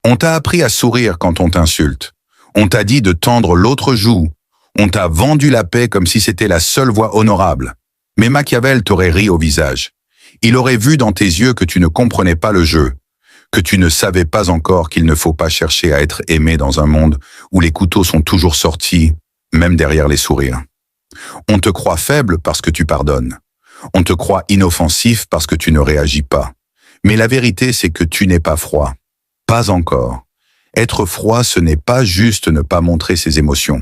On t'a appris à sourire quand on t'insulte. On t'a dit de tendre l'autre joue. On t'a vendu la paix comme si c'était la seule voie honorable. Mais Machiavel t'aurait ri au visage. Il aurait vu dans tes yeux que tu ne comprenais pas le jeu, que tu ne savais pas encore qu'il ne faut pas chercher à être aimé dans un monde où les couteaux sont toujours sortis, même derrière les sourires. On te croit faible parce que tu pardonnes. On te croit inoffensif parce que tu ne réagis pas. Mais la vérité, c'est que tu n'es pas froid. Pas encore. Être froid, ce n'est pas juste ne pas montrer ses émotions.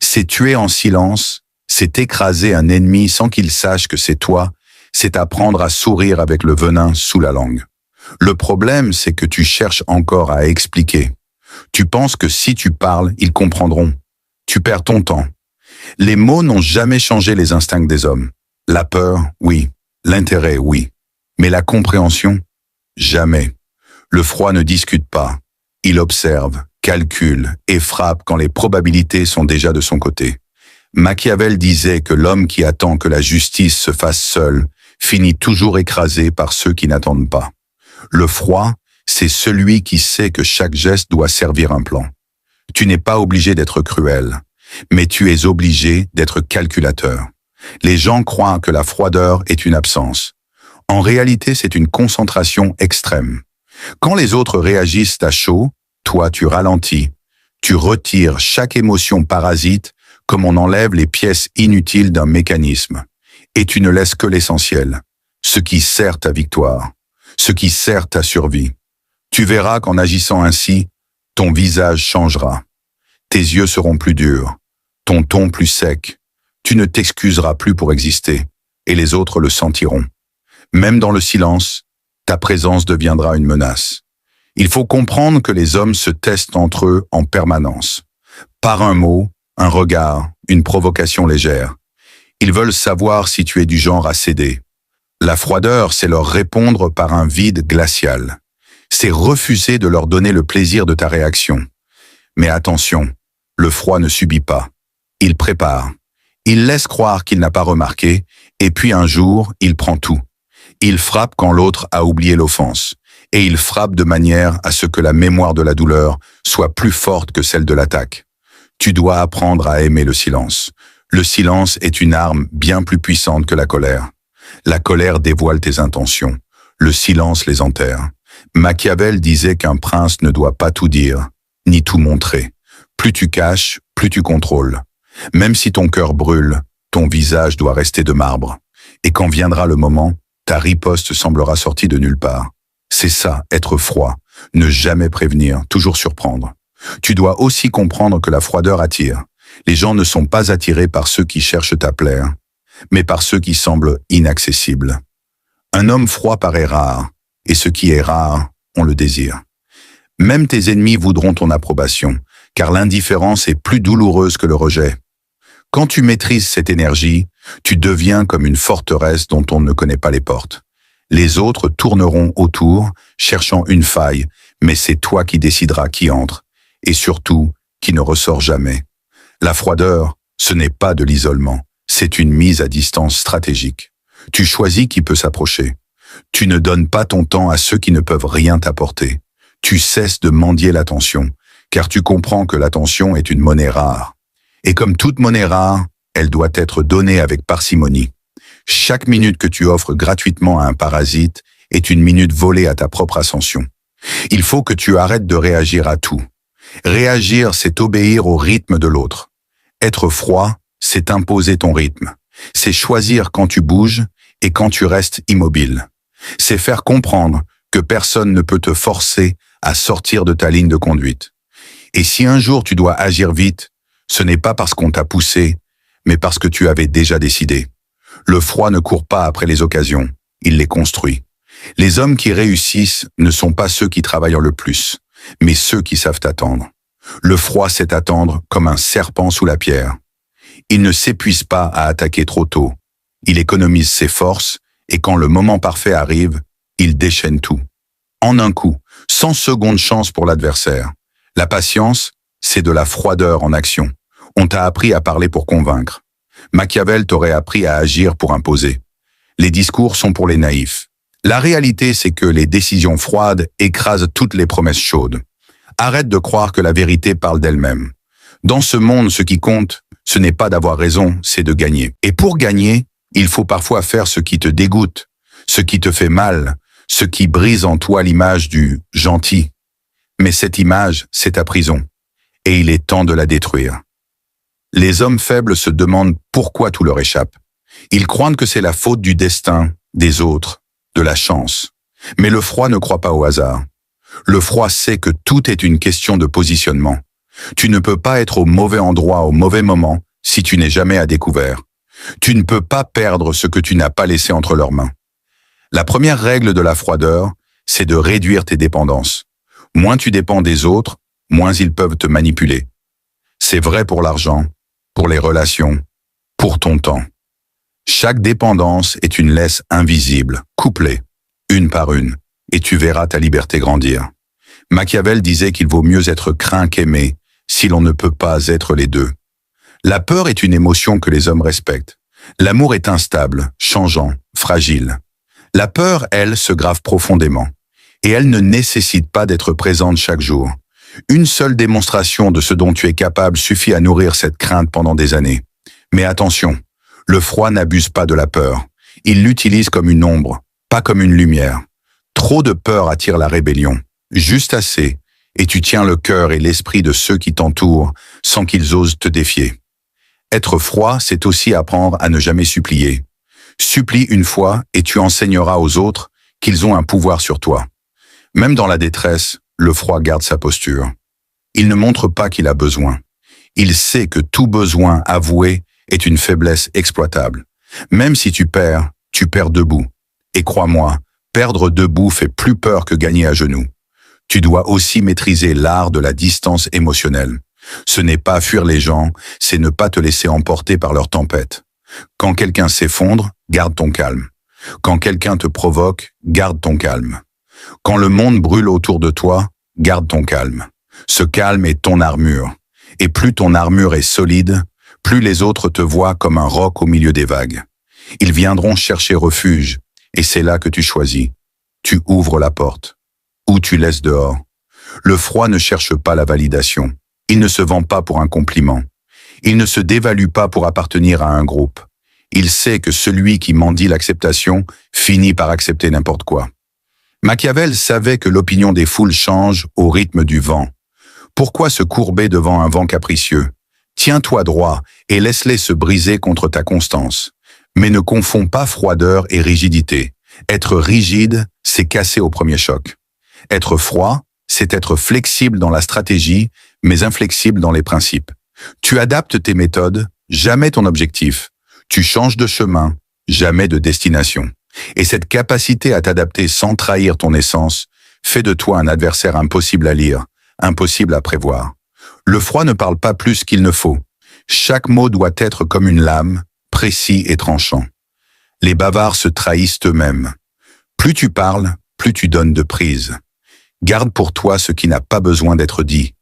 C'est tuer en silence, c'est écraser un ennemi sans qu'il sache que c'est toi, c'est apprendre à sourire avec le venin sous la langue. Le problème, c'est que tu cherches encore à expliquer. Tu penses que si tu parles, ils comprendront. Tu perds ton temps. Les mots n'ont jamais changé les instincts des hommes. La peur, oui. L'intérêt, oui. Mais la compréhension, jamais. Le froid ne discute pas. Il observe, calcule et frappe quand les probabilités sont déjà de son côté. Machiavel disait que l'homme qui attend que la justice se fasse seul finit toujours écrasé par ceux qui n'attendent pas. Le froid, c'est celui qui sait que chaque geste doit servir un plan. Tu n'es pas obligé d'être cruel, mais tu es obligé d'être calculateur. Les gens croient que la froideur est une absence. En réalité, c'est une concentration extrême. Quand les autres réagissent à chaud, toi tu ralentis. Tu retires chaque émotion parasite comme on enlève les pièces inutiles d'un mécanisme. Et tu ne laisses que l'essentiel, ce qui sert ta victoire, ce qui sert ta survie. Tu verras qu'en agissant ainsi, ton visage changera. Tes yeux seront plus durs, ton ton plus sec. Tu ne t'excuseras plus pour exister, et les autres le sentiront. Même dans le silence, ta présence deviendra une menace. Il faut comprendre que les hommes se testent entre eux en permanence. Par un mot, un regard, une provocation légère. Ils veulent savoir si tu es du genre à céder. La froideur, c'est leur répondre par un vide glacial. C'est refuser de leur donner le plaisir de ta réaction. Mais attention, le froid ne subit pas. Il prépare. Il laisse croire qu'il n'a pas remarqué, et puis un jour, il prend tout. Il frappe quand l'autre a oublié l'offense, et il frappe de manière à ce que la mémoire de la douleur soit plus forte que celle de l'attaque. Tu dois apprendre à aimer le silence. Le silence est une arme bien plus puissante que la colère. La colère dévoile tes intentions. Le silence les enterre. Machiavel disait qu'un prince ne doit pas tout dire, ni tout montrer. Plus tu caches, plus tu contrôles. Même si ton cœur brûle, ton visage doit rester de marbre. Et quand viendra le moment, ta riposte semblera sortie de nulle part. C'est ça, être froid. Ne jamais prévenir, toujours surprendre. Tu dois aussi comprendre que la froideur attire. Les gens ne sont pas attirés par ceux qui cherchent à plaire, mais par ceux qui semblent inaccessibles. Un homme froid paraît rare, et ce qui est rare, on le désire. Même tes ennemis voudront ton approbation, car l'indifférence est plus douloureuse que le rejet. Quand tu maîtrises cette énergie, tu deviens comme une forteresse dont on ne connaît pas les portes. Les autres tourneront autour, cherchant une faille, mais c'est toi qui décideras qui entre, et surtout, qui ne ressort jamais. La froideur, ce n'est pas de l'isolement, c'est une mise à distance stratégique. Tu choisis qui peut s'approcher. Tu ne donnes pas ton temps à ceux qui ne peuvent rien t'apporter. Tu cesses de mendier l'attention, car tu comprends que l'attention est une monnaie rare. Et comme toute monnaie rare, elle doit être donnée avec parcimonie. Chaque minute que tu offres gratuitement à un parasite est une minute volée à ta propre ascension. Il faut que tu arrêtes de réagir à tout. Réagir, c'est obéir au rythme de l'autre. Être froid, c'est imposer ton rythme. C'est choisir quand tu bouges et quand tu restes immobile. C'est faire comprendre que personne ne peut te forcer à sortir de ta ligne de conduite. Et si un jour tu dois agir vite, ce n'est pas parce qu'on t'a poussé, mais parce que tu avais déjà décidé. Le froid ne court pas après les occasions, il les construit. Les hommes qui réussissent ne sont pas ceux qui travaillent le plus, mais ceux qui savent attendre. Le froid sait attendre comme un serpent sous la pierre. Il ne s'épuise pas à attaquer trop tôt. Il économise ses forces et quand le moment parfait arrive, il déchaîne tout. En un coup, sans seconde chance pour l'adversaire. La patience, c'est de la froideur en action. On t'a appris à parler pour convaincre. Machiavel t'aurait appris à agir pour imposer. Les discours sont pour les naïfs. La réalité, c'est que les décisions froides écrasent toutes les promesses chaudes. Arrête de croire que la vérité parle d'elle-même. Dans ce monde, ce qui compte, ce n'est pas d'avoir raison, c'est de gagner. Et pour gagner, il faut parfois faire ce qui te dégoûte, ce qui te fait mal, ce qui brise en toi l'image du gentil. Mais cette image, c'est ta prison. Et il est temps de la détruire. Les hommes faibles se demandent pourquoi tout leur échappe. Ils croient que c'est la faute du destin, des autres, de la chance. Mais le froid ne croit pas au hasard. Le froid sait que tout est une question de positionnement. Tu ne peux pas être au mauvais endroit au mauvais moment si tu n'es jamais à découvert. Tu ne peux pas perdre ce que tu n'as pas laissé entre leurs mains. La première règle de la froideur, c'est de réduire tes dépendances. Moins tu dépends des autres, moins ils peuvent te manipuler. C'est vrai pour l'argent, pour les relations, pour ton temps. Chaque dépendance est une laisse invisible, couplée, une par une, et tu verras ta liberté grandir. Machiavel disait qu'il vaut mieux être craint qu'aimé si l'on ne peut pas être les deux. La peur est une émotion que les hommes respectent. L'amour est instable, changeant, fragile. La peur, elle, se grave profondément. Et elle ne nécessite pas d'être présente chaque jour. Une seule démonstration de ce dont tu es capable suffit à nourrir cette crainte pendant des années. Mais attention, le froid n'abuse pas de la peur. Il l'utilise comme une ombre, pas comme une lumière. Trop de peur attire la rébellion. Juste assez, et tu tiens le cœur et l'esprit de ceux qui t'entourent sans qu'ils osent te défier. Être froid, c'est aussi apprendre à ne jamais supplier. Supplie une fois et tu enseigneras aux autres qu'ils ont un pouvoir sur toi. Même dans la détresse, le froid garde sa posture. Il ne montre pas qu'il a besoin. Il sait que tout besoin avoué est une faiblesse exploitable. Même si tu perds debout. Et crois-moi, perdre debout fait plus peur que gagner à genoux. Tu dois aussi maîtriser l'art de la distance émotionnelle. Ce n'est pas fuir les gens, c'est ne pas te laisser emporter par leur tempête. Quand quelqu'un s'effondre, garde ton calme. Quand quelqu'un te provoque, garde ton calme. Quand le monde brûle autour de toi, garde ton calme. Ce calme est ton armure. Et plus ton armure est solide, plus les autres te voient comme un roc au milieu des vagues. Ils viendront chercher refuge, et c'est là que tu choisis. Tu ouvres la porte. Ou tu laisses dehors. Le froid ne cherche pas la validation. Il ne se vend pas pour un compliment. Il ne se dévalue pas pour appartenir à un groupe. Il sait que celui qui mendie l'acceptation finit par accepter n'importe quoi. Machiavel savait que l'opinion des foules change au rythme du vent. Pourquoi se courber devant un vent capricieux? Tiens-toi droit et laisse-les se briser contre ta constance. Mais ne confonds pas froideur et rigidité. Être rigide, c'est casser au premier choc. Être froid, c'est être flexible dans la stratégie, mais inflexible dans les principes. Tu adaptes tes méthodes, jamais ton objectif. Tu changes de chemin, jamais de destination. Et cette capacité à t'adapter sans trahir ton essence fait de toi un adversaire impossible à lire, impossible à prévoir. Le froid ne parle pas plus qu'il ne faut. Chaque mot doit être comme une lame, précis et tranchant. Les bavards se trahissent eux-mêmes. Plus tu parles, plus tu donnes de prise. Garde pour toi ce qui n'a pas besoin d'être dit.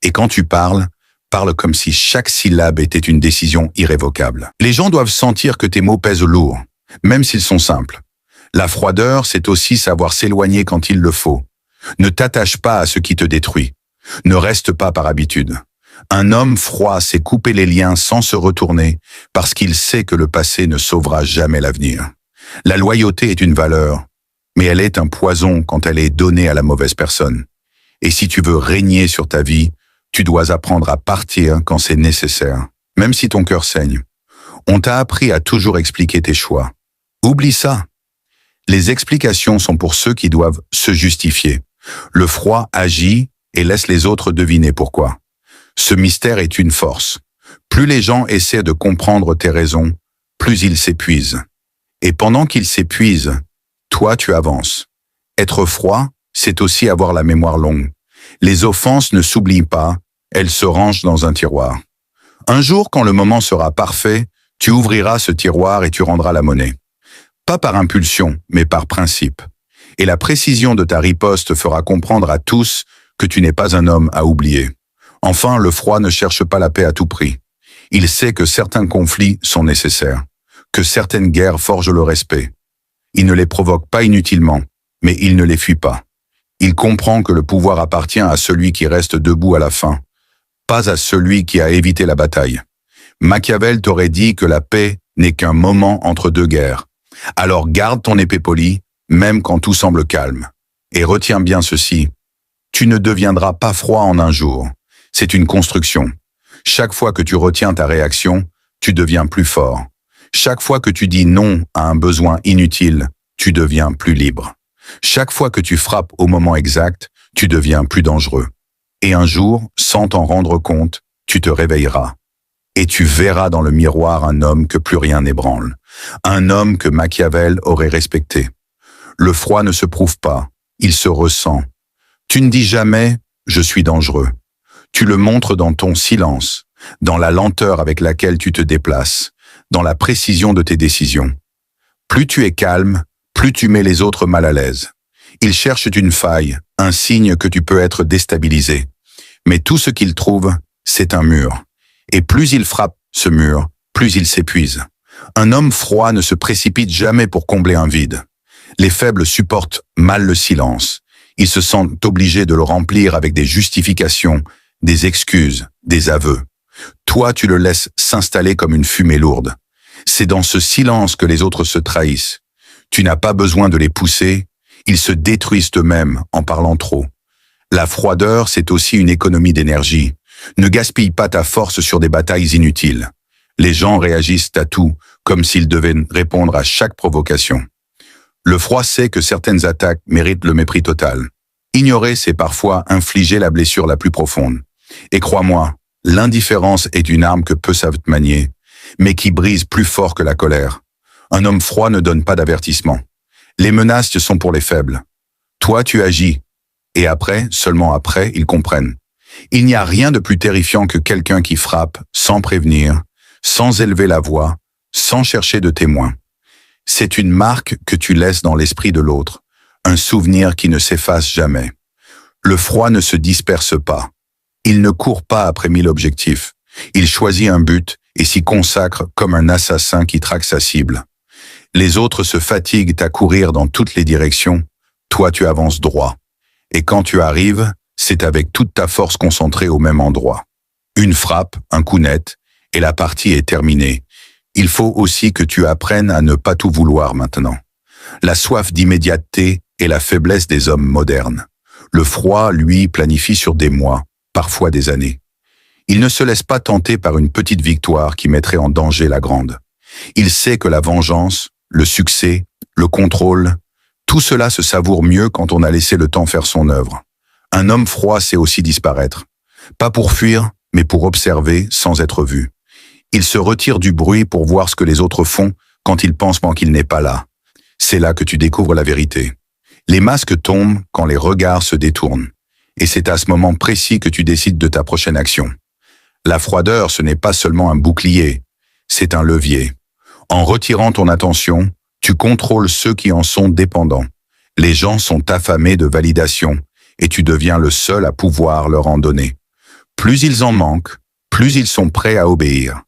Et quand tu parles, parle comme si chaque syllabe était une décision irrévocable. Les gens doivent sentir que tes mots pèsent lourd, même s'ils sont simples. La froideur, c'est aussi savoir s'éloigner quand il le faut. Ne t'attache pas à ce qui te détruit. Ne reste pas par habitude. Un homme froid sait couper les liens sans se retourner parce qu'il sait que le passé ne sauvera jamais l'avenir. La loyauté est une valeur, mais elle est un poison quand elle est donnée à la mauvaise personne. Et si tu veux régner sur ta vie, tu dois apprendre à partir quand c'est nécessaire, même si ton cœur saigne. On t'a appris à toujours expliquer tes choix. Oublie ça. Les explications sont pour ceux qui doivent se justifier. Le froid agit et laisse les autres deviner pourquoi. Ce mystère est une force. Plus les gens essaient de comprendre tes raisons, plus ils s'épuisent. Et pendant qu'ils s'épuisent, toi tu avances. Être froid, c'est aussi avoir la mémoire longue. Les offenses ne s'oublient pas, elles se rangent dans un tiroir. Un jour, quand le moment sera parfait, tu ouvriras ce tiroir et tu rendras la monnaie. Pas par impulsion, mais par principe. Et la précision de ta riposte fera comprendre à tous que tu n'es pas un homme à oublier. Enfin, le froid ne cherche pas la paix à tout prix. Il sait que certains conflits sont nécessaires, que certaines guerres forgent le respect. Il ne les provoque pas inutilement, mais il ne les fuit pas. Il comprend que le pouvoir appartient à celui qui reste debout à la fin, pas à celui qui a évité la bataille. Machiavel t'aurait dit que la paix n'est qu'un moment entre deux guerres. Alors garde ton épée polie, même quand tout semble calme. Et retiens bien ceci, tu ne deviendras pas froid en un jour. C'est une construction. Chaque fois que tu retiens ta réaction, tu deviens plus fort. Chaque fois que tu dis non à un besoin inutile, tu deviens plus libre. Chaque fois que tu frappes au moment exact, tu deviens plus dangereux. Et un jour, sans t'en rendre compte, tu te réveilleras. Et tu verras dans le miroir un homme que plus rien n'ébranle. Un homme que Machiavel aurait respecté. Le froid ne se prouve pas, il se ressent. Tu ne dis jamais « je suis dangereux ». Tu le montres dans ton silence, dans la lenteur avec laquelle tu te déplaces, dans la précision de tes décisions. Plus tu es calme, plus tu mets les autres mal à l'aise. Ils cherchent une faille, un signe que tu peux être déstabilisé. Mais tout ce qu'ils trouvent, c'est un mur. Et plus il frappe ce mur, plus il s'épuise. Un homme froid ne se précipite jamais pour combler un vide. Les faibles supportent mal le silence. Ils se sentent obligés de le remplir avec des justifications, des excuses, des aveux. Toi, tu le laisses s'installer comme une fumée lourde. C'est dans ce silence que les autres se trahissent. Tu n'as pas besoin de les pousser, ils se détruisent eux-mêmes en parlant trop. La froideur, c'est aussi une économie d'énergie. Ne gaspille pas ta force sur des batailles inutiles. Les gens réagissent à tout, comme s'ils devaient répondre à chaque provocation. Le froid sait que certaines attaques méritent le mépris total. Ignorer, c'est parfois infliger la blessure la plus profonde. Et crois-moi, l'indifférence est une arme que peu savent manier, mais qui brise plus fort que la colère. Un homme froid ne donne pas d'avertissement. Les menaces sont pour les faibles. Toi, tu agis. Et après, seulement après, ils comprennent. Il n'y a rien de plus terrifiant que quelqu'un qui frappe sans prévenir, sans élever la voix, sans chercher de témoin. C'est une marque que tu laisses dans l'esprit de l'autre, un souvenir qui ne s'efface jamais. Le froid ne se disperse pas. Il ne court pas après 1000 objectifs. Il choisit un but et s'y consacre comme un assassin qui traque sa cible. Les autres se fatiguent à courir dans toutes les directions. Toi, tu avances droit. Et quand tu arrives, c'est avec toute ta force concentrée au même endroit. Une frappe, un coup net, et la partie est terminée. Il faut aussi que tu apprennes à ne pas tout vouloir maintenant. La soif d'immédiateté est la faiblesse des hommes modernes. Le froid, lui, planifie sur des mois, parfois des années. Il ne se laisse pas tenter par une petite victoire qui mettrait en danger la grande. Il sait que la vengeance, le succès, le contrôle, tout cela se savoure mieux quand on a laissé le temps faire son œuvre. Un homme froid sait aussi disparaître. Pas pour fuir, mais pour observer sans être vu. Il se retire du bruit pour voir ce que les autres font quand ils pensent qu'il n'est pas là. C'est là que tu découvres la vérité. Les masques tombent quand les regards se détournent. Et c'est à ce moment précis que tu décides de ta prochaine action. La froideur, ce n'est pas seulement un bouclier, c'est un levier. En retirant ton attention, tu contrôles ceux qui en sont dépendants. Les gens sont affamés de validation et tu deviens le seul à pouvoir leur en donner. Plus ils en manquent, plus ils sont prêts à obéir.